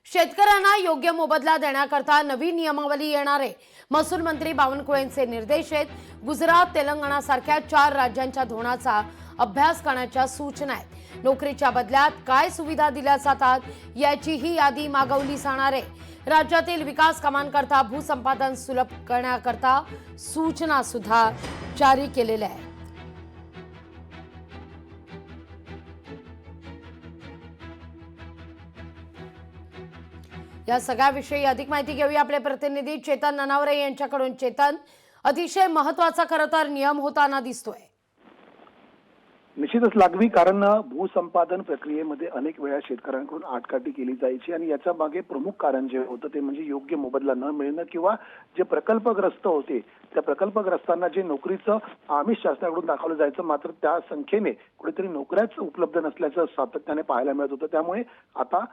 शेतकऱ्यांना योग्य मोबदला देण्याकरता नवी नियमावली येणार आहे। महसूल मंत्री बावनकुळेंचे निर्देश आहेत। गुजरात, तेलंगणा सारख्या 4 राज्यांच्या धोरणाचा अभ्यास करण्याच्या सूचना आहेत। नोकरीच्या बदल्यात काय सुविधा दिल्या जातात याचीही यादी मागवली जाणार आहे। राज्यातील विकास कामांकरता भूसंपादन सुलभ करण्याकरता सूचना सुद्धा जारी केलेल्या आहेत। या सगळ्याविषयी अधिक माहिती घेऊया आपले प्रतिनिधी चेतन ननावरे यांच्याकडून। चेतन, अतिशय महत्त्वाचा खरं तर नियम होताना दिसतोय। निश्चितच लागवी, कारण भूसंपादन प्रक्रियेमध्ये अनेक वेळा शेतकऱ्यांकडून आटकाटी केली जायची आणि याच्या मागे प्रमुख कारण जे होतं ते म्हणजे योग्य मोबदला न मिळणं किंवा जे प्रकल्पग्रस्त होते त्या प्रकल्पग्रस्तांना जे नोकरीचं आमिष शासनाकडून दाखवलं जायचं, मात्र त्या संख्येने कुठेतरी नोकऱ्याच उपलब्ध नसल्याचं सातत्याने पाहायला मिळत होतं। त्यामुळे आता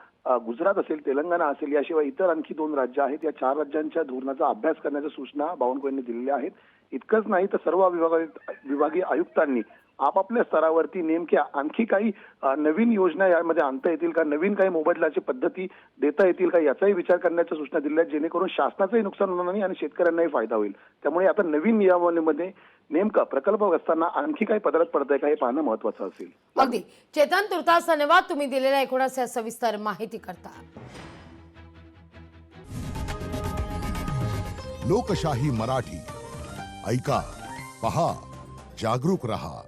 गुजरात असेल, तेलंगणा असेल, याशिवाय इतर आणखी 2 राज्य आहेत, या 4 राज्यांच्या धोरणाचा अभ्यास करण्याच्या सूचना बावनकुळेंनी दिलेल्या आहेत। इतकंच नाही तर सर्व विभागीय आयुक्तांनी आपापल्या स्तरावरती नेमक्या आणखी काही नवीन योजना यामध्ये आणता येतील का, नवीन काही मोबदल्याची पद्धती देता येतील का, याचाही विचार करण्याच्या सूचना दिल्या आहेत, जेणेकरून शासनाचंही नुकसान होणार नाही आणि शेतकऱ्यांनाही फायदा होईल। त्यामुळे आता नवीन नियमावलीमध्ये नेमकं प्रकल्पग्रस्तांना आणखी काही पदरात पडतंय का हे पाहणं महत्त्वाचं असेल। अगदी चेतन, तुर्तास धन्यवाद तुम्ही दिलेल्या एकूणच सविस्तर माहिती करता। लोकशाही मराठी ऐका, पहा, जागरूक रहा।